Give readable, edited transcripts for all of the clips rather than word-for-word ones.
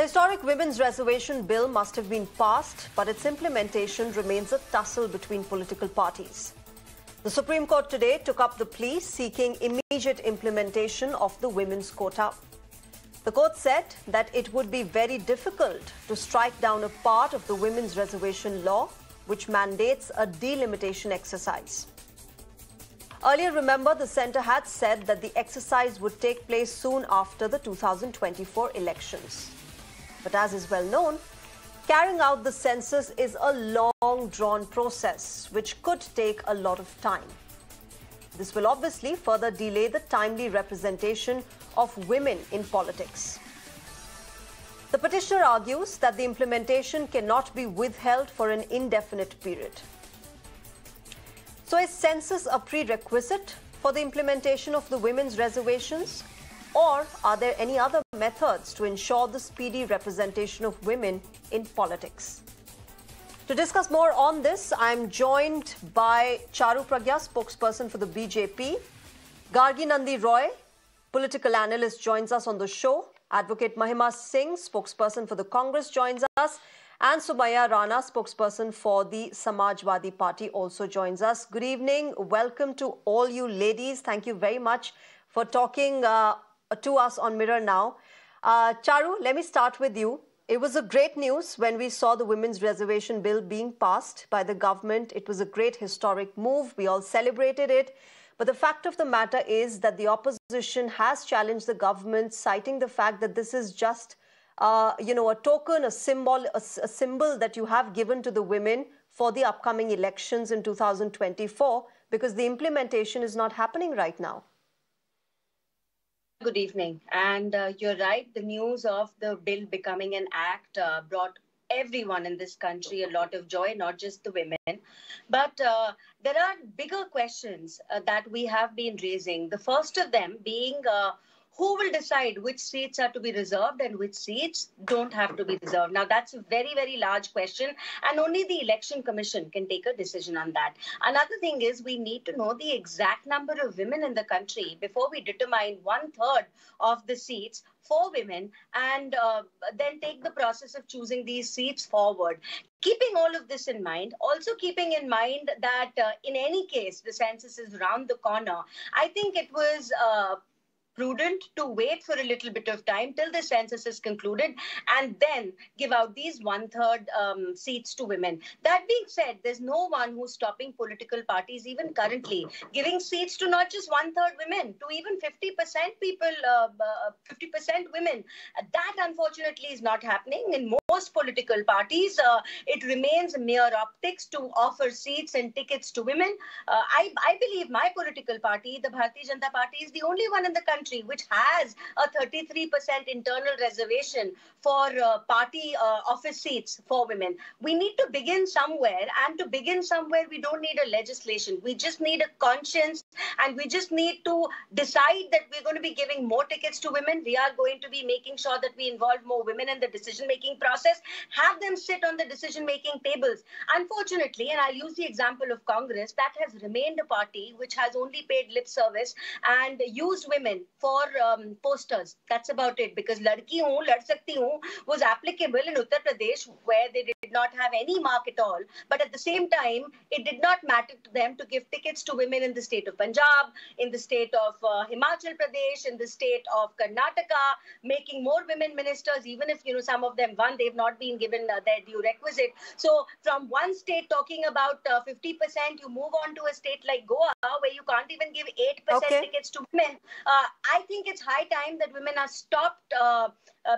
The historic Women's Reservation Bill must have been passed, but its implementation remains a tussle between political parties. The Supreme Court today took up the plea seeking immediate implementation of the women's quota. The court said that it would be very difficult to strike down a part of the women's reservation law which mandates a delimitation exercise. Earlier, remember, the centre had said that the exercise would take place soon after the 2024 elections. But as is well known, carrying out the census is a long-drawn process which could take a lot of time. This will obviously further delay the timely representation of women in politics. The petitioner argues that the implementation cannot be withheld for an indefinite period. So is census a prerequisite for the implementation of the women's reservations? Or are there any other methods to ensure the speedy representation of women in politics? To discuss more on this, I'm joined by Charu Pragya, spokesperson for the BJP. Gargi Nandi Roy, political analyst, joins us on the show. Advocate Mahima Singh, spokesperson for the Congress, joins us. And Sumaya Rana, spokesperson for the Samajwadi Party, also joins us. Good evening. Welcome to all you ladies. Thank you very much for talking to us on Mirror Now. Charu, let me start with you. It was a great news when we saw the Women's Reservation Bill being passed by the government. It was a great historic move. We all celebrated it. But the fact of the matter is that the opposition has challenged the government, citing the fact that this is just a token, a symbol that you have given to the women for the upcoming elections in 2024, because the implementation is not happening right now. Good evening. And you're right, the news of the bill becoming an act brought everyone in this country a lot of joy, not just the women. But there are bigger questions that we have been raising. The first of them being who will decide which seats are to be reserved and which seats don't have to be reserved? Now, that's a very, very large question, and only the Election Commission can take a decision on that. Another thing is we need to know the exact number of women in the country before we determine 1/3 of the seats for women and then take the process of choosing these seats forward. Keeping all of this in mind, also keeping in mind that in any case, the census is around the corner, I think it was prudent to wait for a little bit of time till the census is concluded and then give out these 1/3 seats to women. That being said, there's no one who's stopping political parties even currently giving seats to not just 1/3 women, to even 50% people, 50% women. That unfortunately is not happening in most political parties. It remains mere optics to offer seats and tickets to women. I believe my political party, the Bharatiya Janata Party, is the only one in the country which has a 33% internal reservation for party office seats for women. We need to begin somewhere, and to begin somewhere, we don't need a legislation. We just need a conscience, and we just need to decide that we're going to be giving more tickets to women. We are going to be making sure that we involve more women in the decision-making process, have them sit on the decision-making tables. Unfortunately, and I'll use the example of Congress, that has remained a party which has only paid lip service and used women for posters. That's about it, because Ladki Hoon, Lad Sakti Hoon was applicable in Uttar Pradesh, where they did not have any mark at all. But at the same time, it did not matter to them to give tickets to women in the state of Punjab, in the state of Himachal Pradesh, in the state of Karnataka, making more women ministers, even if some of them won, they've not been given their due requisite. So from one state talking about 50%, you move on to a state like Goa, where you can't even give 8% tickets to women. I think it's high time that women are stopped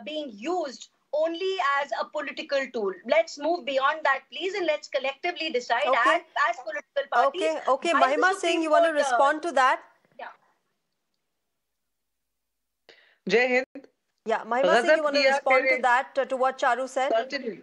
being used only as a political tool. Let's move beyond that, please, and let's collectively decide as political parties. Okay. Mahima Singh, you want to respond to that? Yeah. Jai Hind. Yeah, Mahima Singh, you want to respond to that, to what Charu said? Certainly.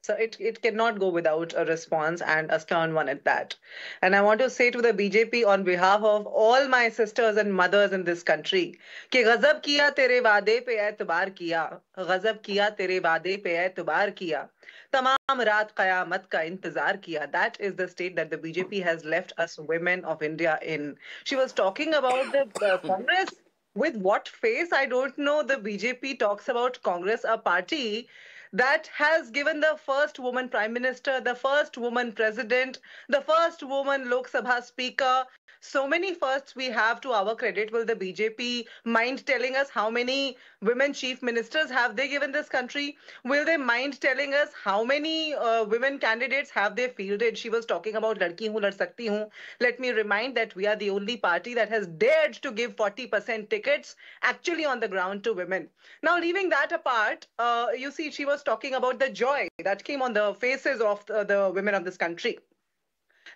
So it cannot go without a response, and a stern one at that. And I want to say to the BJP on behalf of all my sisters and mothers in this country, कि गजब किया तेरे वादे पे एतबार किया, गजब किया तेरे वादे पे एतबार किया, तमाम रात क़यामत का इंतजार किया. That is the state that the BJP has left us women of India in. She was talking about the Congress With what face? I don't know. The BJP talks about Congress, a party that has given the first woman prime minister, the first woman president, the first woman Lok Sabha speaker. So many firsts we have to our credit. Will the BJP mind telling us how many women chief ministers have they given this country? Will they mind telling us how many women candidates have they fielded? She was talking about ladki hu, lad sakti hu. Let me remind that we are the only party that has dared to give 40% tickets actually on the ground to women. Now, leaving that apart, you see, she was talking about the joy that came on the faces of the women of this country.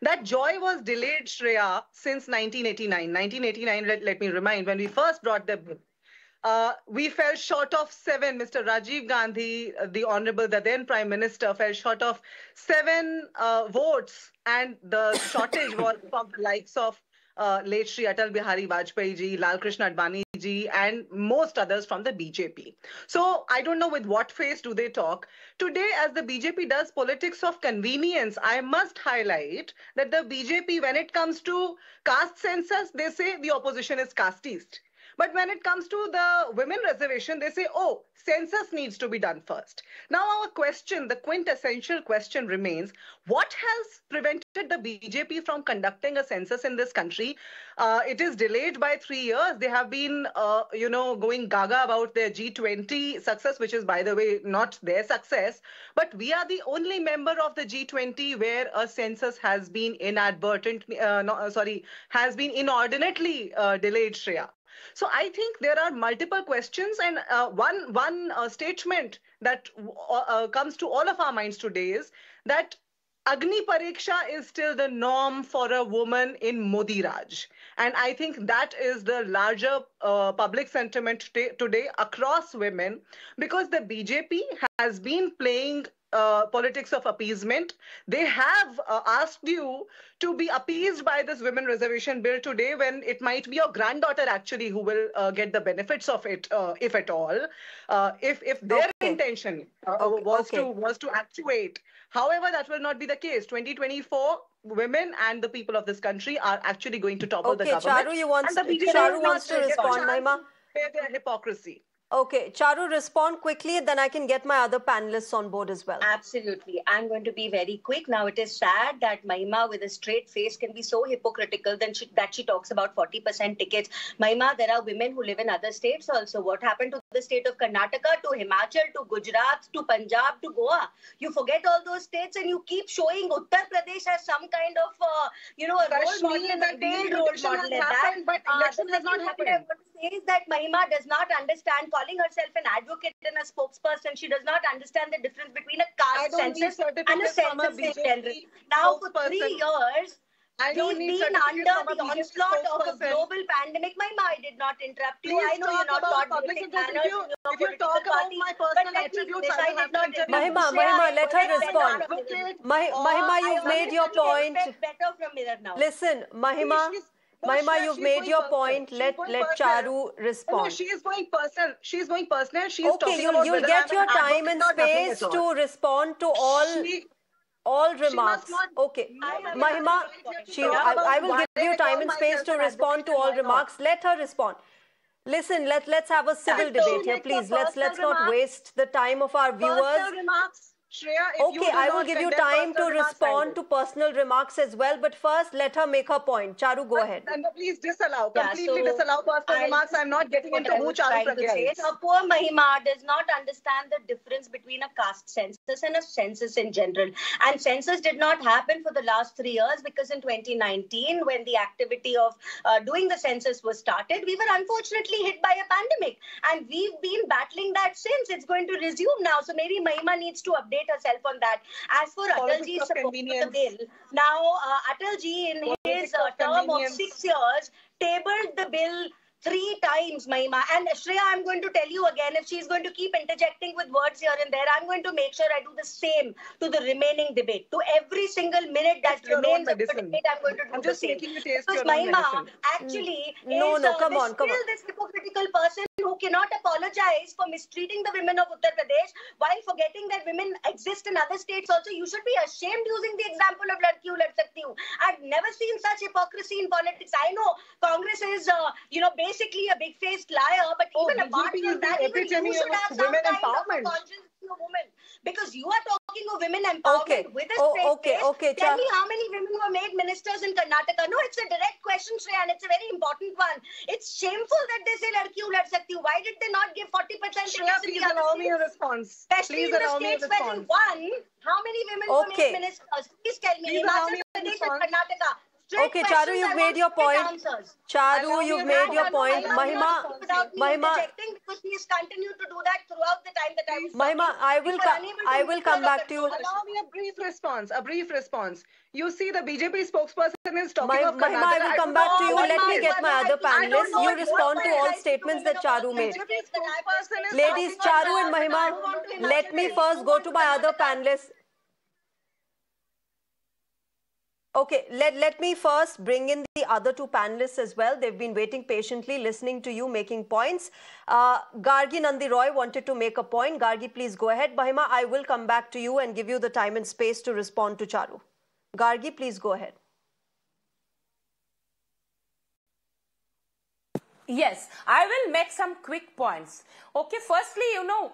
That joy was delayed, Shreya, since 1989. 1989, let me remind, when we first brought the bill, we fell short of seven. Mr. Rajiv Gandhi, the Honorable, the then Prime Minister, fell short of seven votes, and the shortage was from the likes of late Shri Atal Bihari Vajpayee ji, Lal Krishna Advani ji, and most others from the BJP. So I don't know with what face do they talk. Today, as the BJP does politics of convenience, I must highlight that the BJP, when it comes to caste census, they say the opposition is casteist. But when it comes to the women reservation, they say, oh, census needs to be done first. Now, our question, the quintessential question remains, what has prevented the BJP from conducting a census in this country? It is delayed by 3 years. They have been, going gaga about their G20 success, which is, by the way, not their success. But we are the only member of the G20 where a census has been has been inordinately delayed, Shreya. So I think there are multiple questions, and one statement that comes to all of our minds today is that Agni Pariksha is still the norm for a woman in Modi Raj. And I think that is the larger public sentiment today across women, because the BJP has been playing politics of appeasement. They have asked you to be appeased by this women reservation bill today, when it might be your granddaughter actually who will get the benefits of it, if at all. If their intention was to actuate. However, that will not be the case. 2024, women and the people of this country are actually going to topple the government. Charu wants to respond, Mahima. Their hypocrisy. Okay, Charu, respond quickly, then I can get my other panelists on board as well. Absolutely. I'm going to be very quick. Now, it is sad that Mahima, with a straight face, can be so hypocritical that she talks about 40% tickets. Mahima, there are women who live in other states also. What happened to the state of Karnataka, to Himachal, to Gujarat, to Punjab, to Goa? You forget all those states and you keep showing Uttar Pradesh as some kind of, a role model, and a failed role model in that. But election has not happened. I want to say is that Mahima does not understand, calling herself an advocate and a spokesperson, she does not understand the difference between a caste census and a census in general. Now, for 3 years, we've been under the onslaught of a global pandemic. Mahima, I did not interrupt you. I know you're not taught basic manners in your political party, but let me finish. I did not interrupt. Mahima, let her respond. Mahima, you've made your point. Better from Mirror now. Listen, Mahima, you've made your point. Let Charu respond. No, she is going personal. She's going personal. She's okay, talking about you'll get your time and space to respond to all remarks. Okay, Mahima, I will give you time and space to respond to all remarks. Let her respond. Listen, let's have a civil debate here, please. Let's not waste the time of our viewers. Shreya, okay, I will give you time to respond to personal remarks as well, but first let her make her point. Charu, go ahead. And please disallow, completely disallow personal remarks. I'm not getting into who Charu Pragya is. Poor Mahima does not understand the difference between a caste census and a census in general. And census did not happen for the last 3 years because in 2019, when the activity of doing the census was started, we were unfortunately hit by a pandemic. And we've been battling that since. It's going to resume now. So maybe Mahima needs to update herself on that. As for Atalji's support for the bill, now Atalji in his term of 6 years tabled the bill 3 times, Mahima. And Shreya, I'm going to tell you again, if she's going to keep interjecting with words here and there, I'm going to make sure I do the same to the remaining debate. To every single minute that remains of the debate, I'm going to do the same. Because Mahima actually come on. this hypocritical person who cannot apologize for mistreating the women of Uttar Pradesh while forgetting that women exist in other states also. You should be ashamed using the example of Ladki Hu Lad Sakti Hu. I've never seen such hypocrisy in politics. I know Congress is, basically a big-faced liar, but even apart from that, even you should have some kind of a conscience to a woman. Because you are talking of women empowerment with a straight face. Tell me how many women were made ministers in Karnataka. No, it's a direct question, Shreya, and it's a very important one. It's shameful that they say Ladki Hu Lad Sakti Hu. Why did they not give 40% Shreya, please allow me a response. Especially in the states where they won. How many women were made ministers? Please tell me. Himachal Pradesh and Karnataka. Okay, Charu, you've made your point. Charu, you've made your point. Mahima, because he has continued to do that throughout the time that I was Mahima, I will come back to you. Allow me a brief response. You see, the BJP spokesperson is talking of Karnataka. Mahima, I will come back to you. Let me get my other panelists. You respond to all statements that Charu made. Ladies, Charu and Mahima, let me first go to my other panelists. Okay, let me first bring in the other two panelists as well. They've been waiting patiently, listening to you, making points. Gargi Nandi Roy wanted to make a point. Gargi, please go ahead. Mahima, I will come back to you and give you the time and space to respond to Charu. Gargi, please go ahead. Yes, I will make some quick points. Okay, firstly,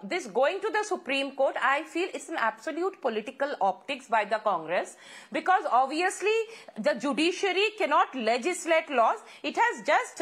this going to the Supreme Court, I feel it's an absolute political optics by the Congress, because obviously the judiciary cannot legislate laws. It has just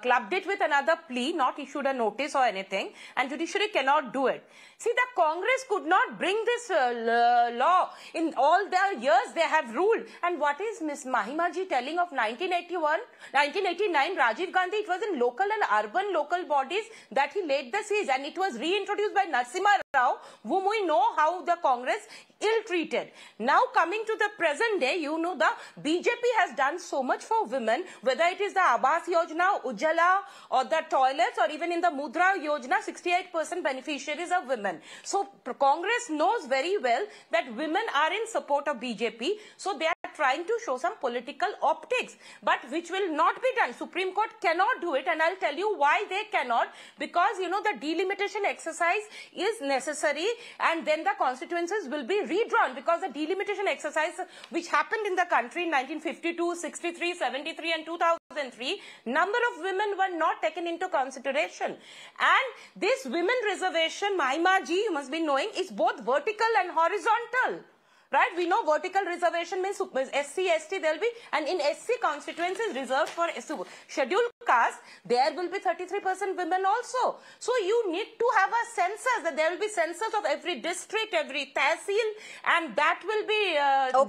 clubbed it with another plea, not issued a notice or anything, and judiciary cannot do it. See, the Congress could not bring this law in all the years they have ruled. And what is Miss Mahima ji telling of 1989, Rajiv Gandhi? It was in local and urban local bodies that he laid the siege, and it was reintroduced by Narasimha Rao, whom we know how the Congress ill-treated. Now coming to the present day, the BJP has done so much for women, whether it is the Abbas Yojana, Ujjala, or the toilets, or even in the Mudra Yojana, 68% beneficiaries are women. So Congress knows very well that women are in support of BJP, so they are trying to show some political optics, but which will not be done. Supreme Court cannot do it, and I'll tell you why they cannot. Because, the delimitation exercise is necessary, and then the constituencies will be redrawn, because the delimitation exercise which happened in the country in 1952, 63, 73 and 2003, number of women were not taken into consideration. And this women reservation, Mahima ji, you must be knowing, is both vertical and horizontal. Right? We know vertical reservation means SC, ST there will be, and in SC constituencies reserved for scheduled caste, there will be 33% women also. So you need to have a census, that there will be census of every district, every tehsil, and that will be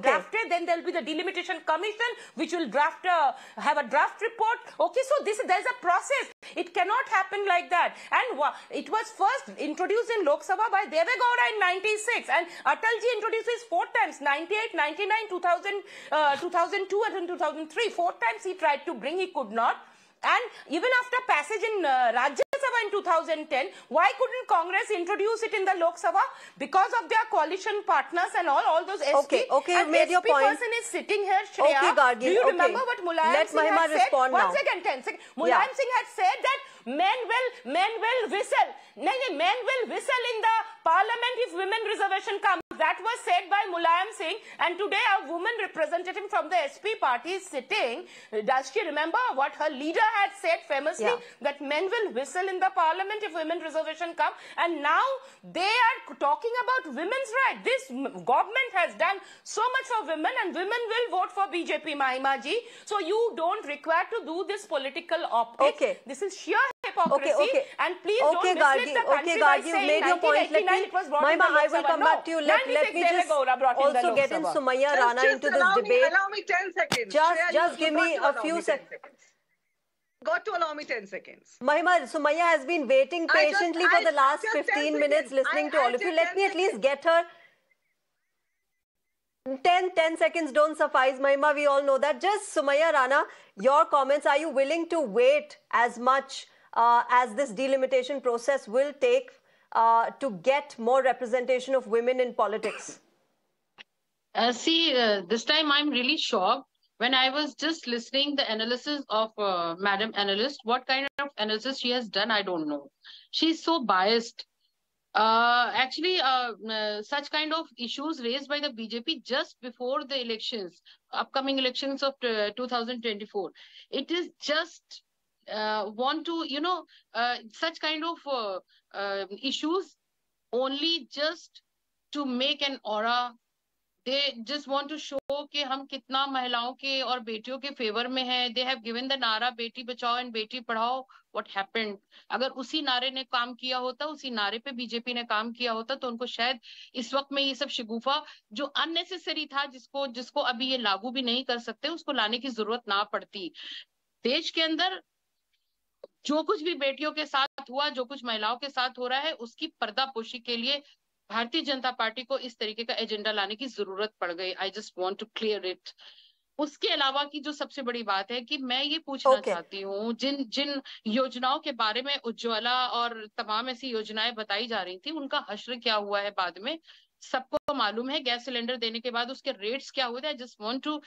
drafted. Then there will be the delimitation commission, which will have a draft report. Okay, so there is a process. It cannot happen like that. And it was first introduced in Lok Sabha by Deve Gowda in 96, and Atalji introduced this 4 times, 98, 99, 2000, 2002 and 2003. 4 times he tried to bring, he could not. And even after passage in Rajya Sabha in 2010, why couldn't Congress introduce it in the Lok Sabha? Because of their coalition partners and all those SP. Okay, you made your point. person is sitting here, Shreya. Okay, Gargi, do you remember what Mulayam Singh had said? Now. 1 second, 10 seconds. Mulayam Singh had said that men will whistle. Men will whistle in the parliament if women reservation comes. That was said by Mulayam Singh, and today a woman representative from the SP party is sitting. Does she remember what her leader had said famously? That men will whistle in the parliament if women reservation come. And now they are talking about women's rights. This government has done so much for women, and women will vote for BJP, Mahima ji. So you don't require to do this political optics. Okay. This is sheer hypocrisy. And please don't mislead the country by saying made your point. Mahima, I will come back to you. Let me just also get in Sumaya Rana into this debate. Allow me 10 seconds. Just give me a few seconds. Got to allow me 10 seconds. Mahima, Sumaya has been waiting patiently for the last 15 minutes listening to all of you. Let me at least get her. 10 seconds don't suffice, Mahima, we all know that. Just Sumaya Rana, your comments, are you willing to wait as much as this delimitation process will take to get more representation of women in politics? This time I'm really shocked when I was just listening the analysis of Madam Analyst, what kind of analysis she has done, I don't know. She's so biased. Such kind of issues raised by the BJP just before the elections, upcoming elections of 2024. It is just want to, such kind of issues only just to make an aura. They just want to show कि हम कितना महिलाओं के और बेटियों के favour में हैं. They have given the नारा Beti Bachao and Beti Padhao. What happened? अगर उसी नारे ने काम किया होता, उसी नारे पे बीजेपी ने काम किया होता, तो उनको शायद इस वक्त में ये सब शिगुफा जो अननेसेसरी था, जिसको अभी ये लागू भी नहीं कर सकते, उसको लाने की जरूरत ना पड़ती. देश के अंदर जो कुछ भी बेटियों के साथ हुआ, जो कुछ महिलाओं के साथ हो रहा है, उसकी पर्दापोशी के लिए भारतीय जनता पार्टी को इस तरीके का एजेंडा लाने की जरूरत पड़ गई. I just want to clear it. उसके अलावा की जो सबसे बड़ी बात है कि मैं ये पूछना चाहती हूँ, जिन योजनाओं के बारे में उज्ज्वला और तमाम ऐसी योजनाएं बताई जा रही थी, उनका हश्र क्या हुआ है बाद में? सबको मालूम है. गैस सिलेंडर देने के बाद उसके रेट्स क्या हुए थे. I just want to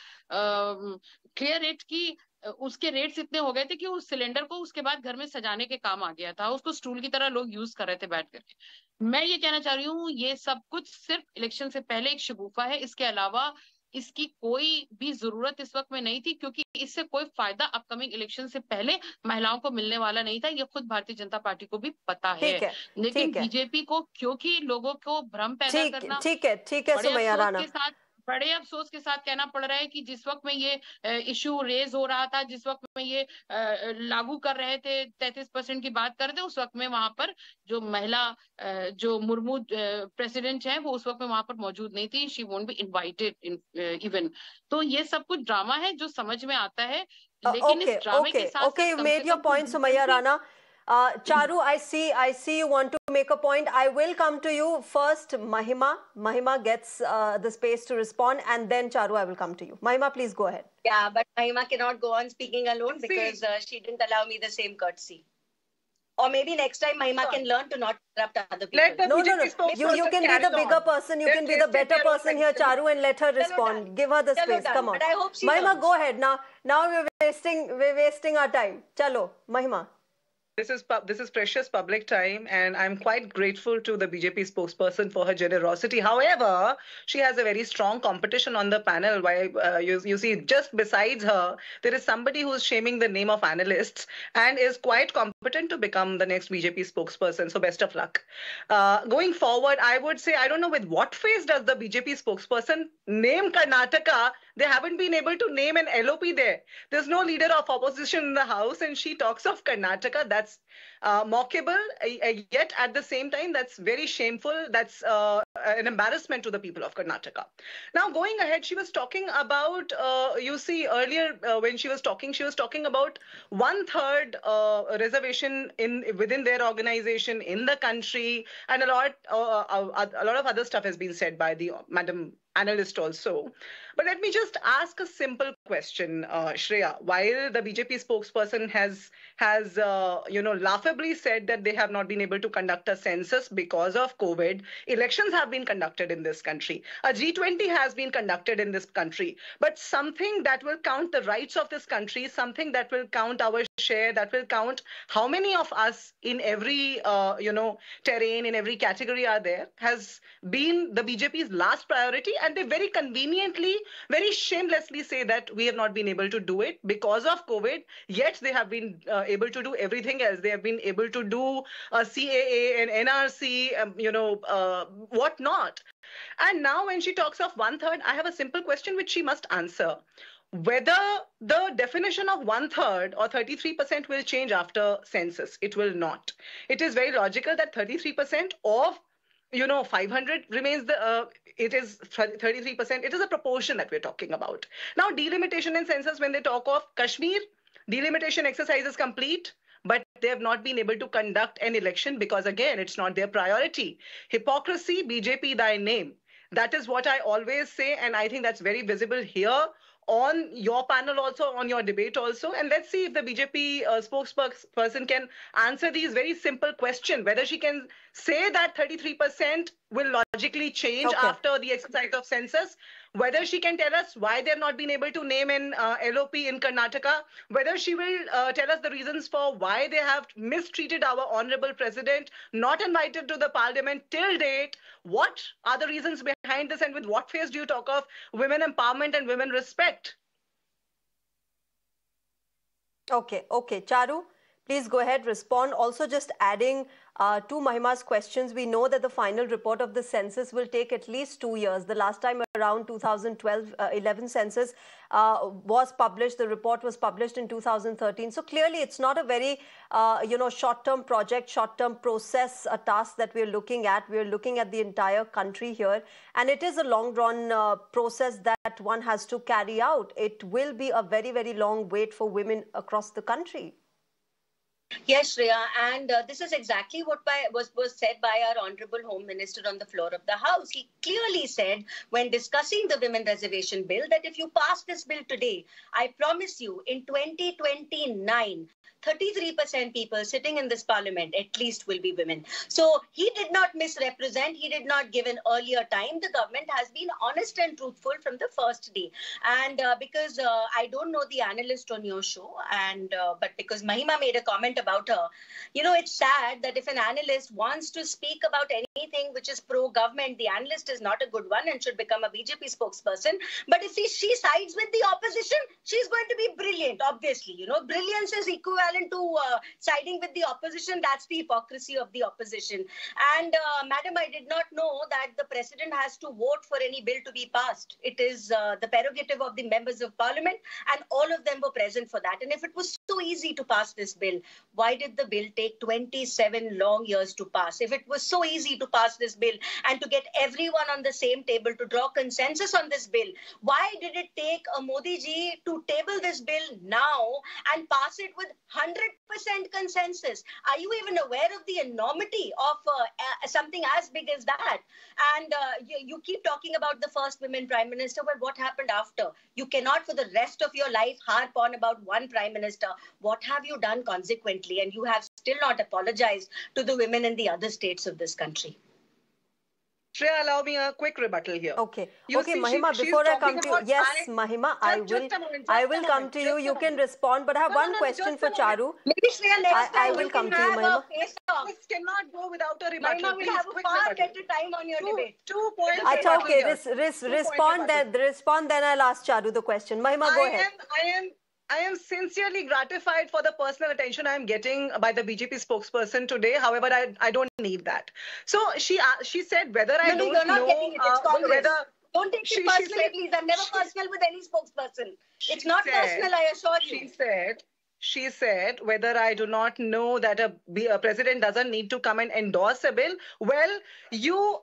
clear it कि उसके रेट्स इतने हो गए थे कि उस सिलेंडर को उसके बाद घर में सजाने के काम आ गया था. उसको स्टूल की तरह लोग यूज कर रहे थे बैठ करके. मैं ये कहना चाह रही हूँ, ये सब कुछ सिर्फ इलेक्शन से पहले एक शगुफा है. इसके अलावा इसकी कोई भी जरूरत इस वक्त में नहीं थी, क्योंकि इससे कोई फायदा अपकमिंग इलेक्शन से पहले महिलाओं को मिलने वाला नहीं था. ये खुद भारतीय जनता पार्टी को भी पता है. लेकिन बीजेपी को क्योंकि लोगों को भ्रम पैदा करना, ठीक है सुमैया राणा, बड़े अफसोस के साथ कहना पड़ रहा है कि जिस वक्त में ये इशू रेज हो रहा था, जिस वक्त में ये लागू कर रहे थे, 33% की बात कर रहे थे, उस वक्त में वहां पर जो महिला जो मुर्मू प्रेसिडेंट है, वो उस वक्त में वहां पर मौजूद नहीं थी. She won't be invited even. तो ये सब कुछ ड्रामा है जो समझ में आता है, लेकिन इस ड्रामे के साथ okay, you made your point, Sumaiya Rana. Charu, I see you want to make a point. I will come to you first. Mahima gets the space to respond, and then Charu, I will come to you. Mahima, please go ahead. Yeah, but Mahima cannot go on speaking alone because she didn't allow me the same courtesy. Or maybe next time Mahima can learn to not interrupt other people. No. You can be the bigger person. You can be the better person here, Charu, and let her respond. Give her the space. Come on. But I hope she Mahima, go ahead. Now we're wasting our time. Chalo, Mahima. This is precious public time, and I'm quite grateful to the BJP spokesperson for her generosity. However, she has a very strong competition on the panel. Why you see, just besides her, there is somebody who's shaming the name of analysts and is quite competent to become the next BJP spokesperson. So best of luck. Going forward, I would say, I don't know with what face does the BJP spokesperson name Karnataka. They haven't been able to name an LOP there. There's no leader of opposition in the house, and she talks of Karnataka. That's mockable, yet at the same time, that's very shameful. That's an embarrassment to the people of Karnataka. Now, going ahead, she was talking about, you see, earlier when she was talking about 1/3 reservation within their organization in the country, and a lot of other stuff has been said by the Madam Analyst also. But let me just ask a simple question, Shreya. While the BJP spokesperson has laughably said that they have not been able to conduct a census because of COVID, elections have been conducted in this country. A G20 has been conducted in this country. But something that will count the rights of this country, something that will count our share, that will count how many of us in every terrain, in every category are there, has been the BJP's last priority. And they very conveniently, very shamelessly say that we have not been able to do it because of COVID, yet they have been able to do everything else. They have been able to do CAA and NRC, whatnot. And now when she talks of 1/3, I have a simple question which she must answer. Whether the definition of 1/3 or 33% will change after census. It will not. It is very logical that 33% of 500 remains it is 33%. It is a proportion that we're talking about. Now, delimitation and census, when they talk of Kashmir, delimitation exercise is complete, but they have not been able to conduct an election because, again, it's not their priority. Hypocrisy, BJP, thy name. That is what I always say, and I think that's very visible here on your panel also, on your debate also. And let's see if the BJP spokesperson can answer these very simple questions, whether she can say that 33% will logically change after the exercise of census, whether she can tell us why they've not been able to name an LOP in Karnataka, whether she will tell us the reasons for why they have mistreated our honorable president, not invited to the parliament till date. What are the reasons behind this, and with what face do you talk of women empowerment and women respect? Okay. Charu, please go ahead, respond. Also, just adding to Mahima's questions, we know that the final report of the census will take at least 2 years. The last time around 2012-11 census was published. The report was published in 2013. So clearly, it's not a very short-term project, short-term process, a task that we're looking at. We're looking at the entire country here, and it is a long-run process that one has to carry out. It will be a very, very long wait for women across the country. Yes, Shreya, and this is exactly what was said by our Honorable Home Minister on the floor of the House. He clearly said when discussing the Women Reservation Bill that if you pass this bill today, I promise you in 2029, 33% people sitting in this parliament at least will be women. So he did not misrepresent. He did not give an earlier time. The government has been honest and truthful from the first day. And because I don't know the analyst on your show, and but because Mahima made a comment about her, it's sad that if an analyst wants to speak about anything which is pro-government, the analyst is not a good one and should become a BJP spokesperson. But if she sides with the opposition, she's going to be brilliant, obviously. Brilliance is equivalent to siding with the opposition. That's the hypocrisy of the opposition. And madam, I did not know that the president has to vote for any bill to be passed. It is the prerogative of the members of parliament, and all of them were present for that. And if it was so easy to pass this bill, why did the bill take 27 long years to pass? If it was so easy to pass this bill and to get everyone on the same table to draw consensus on this bill, why did it take a Modi ji to table this bill now and pass it with 100% consensus? Are you even aware of the enormity of something as big as that? And you keep talking about the first women prime minister. Well, what happened after? You cannot for the rest of your life harp on about one prime minister. What have you done consequently? And you have still not apologized to the women in the other states of this country. Shreya, allow me a quick rebuttal here. Okay, Mahima, before I come to you, yes, Mahima, I will come to you. You can respond, but I have one question for Charu. Maybe Shreya, next time I will come to you, Mahima. This cannot go without a rebuttal. Mahima will have a far better time on your debate. 2 points. Achha, okay, respond, then I'll ask Charu the question. Mahima, go ahead. I am sincerely gratified for the personal attention I am getting by the BJP spokesperson today. However, I don't need that. So she said whether I don't you're not know getting it. It's Congress. whether... Don't take it personally, please. I'm never personal with any spokesperson. It's not personal, I assure you. She said, whether I do not know that a president doesn't need to come and endorse a bill. Well, you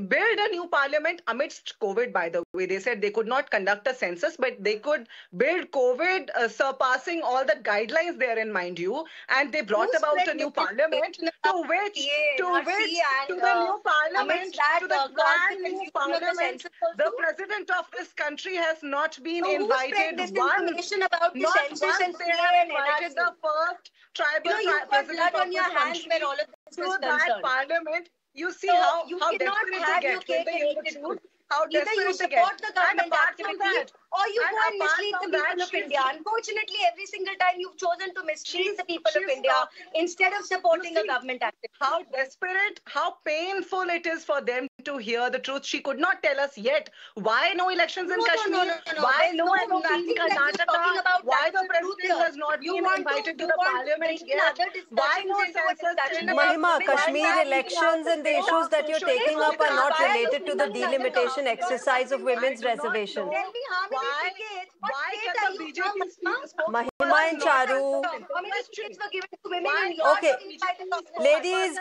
build a new parliament amidst COVID, by the way. They said they could not conduct a census, but they could build COVID surpassing all the guidelines therein, mind you. And they brought about a new parliament to the new parliament, the president of this country has not been invited once. About the census and invited the first tribal president of this country to that parliament. You see how desperate they get when they hear the truth. How either you support the government activity or you go and mislead the people of India. Unfortunately, every single time you've chosen to mislead the people of India instead of supporting a government activity. How desperate, how painful it is for them to hear the truth. She could not tell us yet why no elections in Kashmir, why no elections in Karnataka, why the president has not been invited to the parliament yet, why no census. Mahima, Kashmir elections and the issues that you're taking up are not related to the delimitation exercise of women's reservation. Why can the BJP Mahima and Charu. Okay, ladies.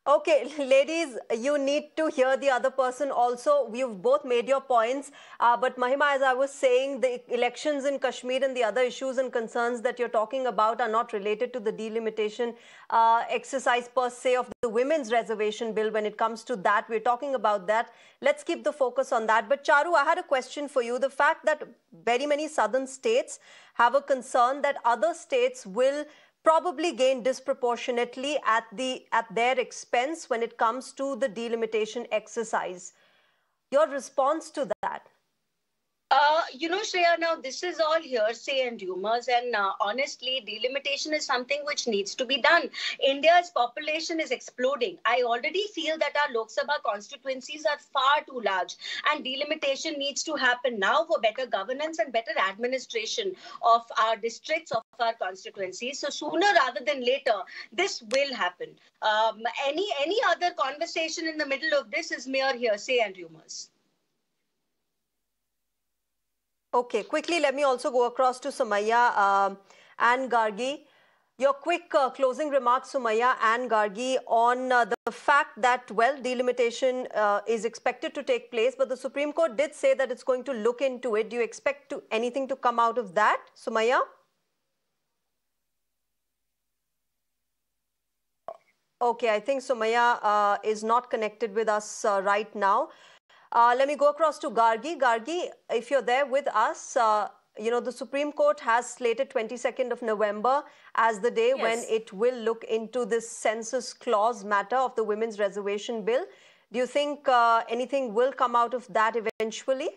Okay, ladies, you need to hear the other person also. You've both made your points. But Mahima, as I was saying, the elections in Kashmir and the other issues and concerns that you're talking about are not related to the delimitation exercise per se of the Women's Reservation Bill. When it comes to that, we're talking about that. Let's keep the focus on that. But Charu, I had a question for you. The fact that very many southern states have a concern that other states will probably gain disproportionately at their expense when it comes to the delimitation exercise. Your response to that? Shreya, now this is all hearsay and rumors, and honestly, delimitation is something which needs to be done. India's population is exploding. I already feel that our Lok Sabha constituencies are far too large, and delimitation needs to happen now for better governance and better administration of our districts, of our constituencies. So sooner rather than later, this will happen. Any other conversation in the middle of this is mere hearsay and rumors. Okay, quickly, let me also go across to Sumaya and Gargi. Your quick closing remarks, Sumaya and Gargi, on the fact that, well, delimitation is expected to take place, but the Supreme Court did say that it's going to look into it. Do you expect anything to come out of that, Sumaya? Okay, I think Sumaya is not connected with us right now. Let me go across to Gargi. Gargi, if you're there with us, the Supreme Court has slated 22nd of November as the day when it will look into this census clause matter of the Women's Reservation Bill. Do you think anything will come out of that eventually?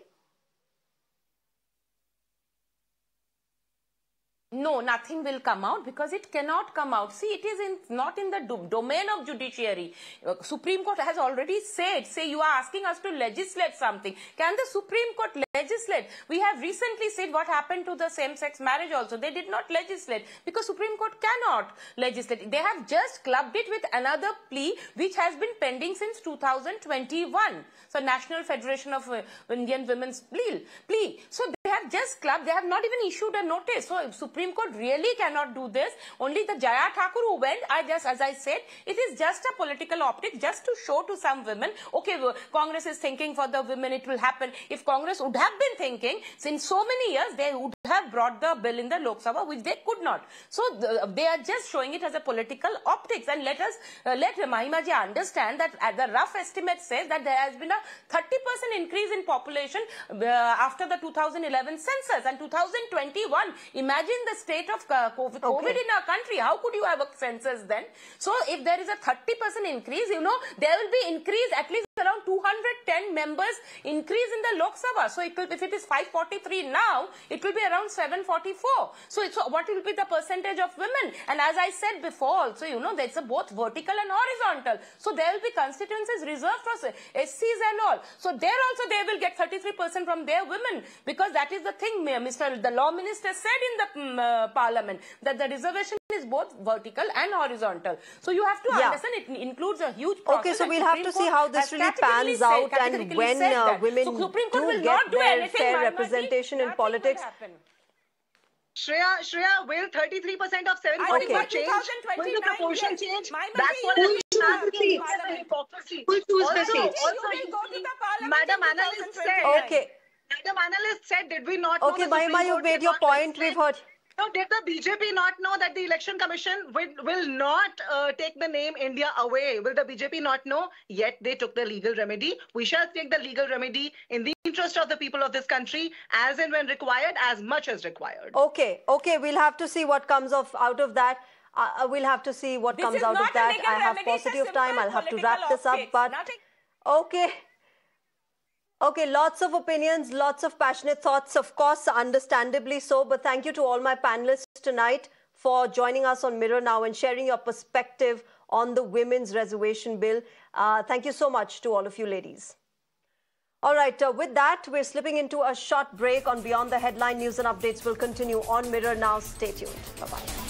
No, nothing will come out because it cannot come out. See, it is not in the domain of judiciary. Supreme Court has already said, say you are asking us to legislate something. Can the Supreme Court legislate? We have recently said what happened to the same-sex marriage also. They did not legislate because Supreme Court cannot legislate. They have just clubbed it with another plea which has been pending since 2021. So National Federation of Indian Women's Plea. So they have just clubbed. They have not even issued a notice. So Supreme Court really cannot do this. Only the Jaya Thakur who went, as I said, it is just a political optic, just to show to some women, okay, Congress is thinking for the women, it will happen. If Congress would have been thinking, since so many years, they would have brought the bill in the Lok Sabha, which they could not. So they are just showing it as a political optics. And let Mahima ji understand that the rough estimate says that there has been a 30% increase in population after the 2011 census and 2021. Imagine the state of COVID in our country. How could you have a census then? So if there is a 30% increase, there will be increase at least around 210 members increase in the Lok Sabha. So it will, if it is 543 now, it will be around 744. So what will be the percentage of women? And as I said before also, there's both vertical and horizontal. So there will be constituencies reserved for SCs and all. So there also they will get 33% from their women, because that is the thing, the law minister said in the parliament that the reservation is both vertical and horizontal. So you have to understand it includes a huge process. Okay, so we'll have to see how this really pans out and when women do get their fair representation in politics. Shreya, will 33% of 744 change? Will the proportion change? That's what Who choose the seat? Who choose the seat? Madam Analyst said. Okay. Madam Analyst said, did we not know? Okay, Mahima, you've made your point. We've heard. No, did the BJP not know that the Election Commission will not take the name India away? Will the BJP not know? Yet they took the legal remedy. We shall take the legal remedy in the interest of the people of this country, as and when required, as much as required. Okay, we'll have to see what comes out of that. We'll have to see what comes out of that. I have paucity of time. I'll have to wrap this up. But Okay, lots of opinions, lots of passionate thoughts, of course, understandably so. But thank you to all my panelists tonight for joining us on Mirror Now and sharing your perspective on the Women's Reservation Bill. Thank you so much to all of you ladies. All right, with that, we're slipping into a short break on Beyond the Headline. News and updates will continue on Mirror Now. Stay tuned. Bye-bye.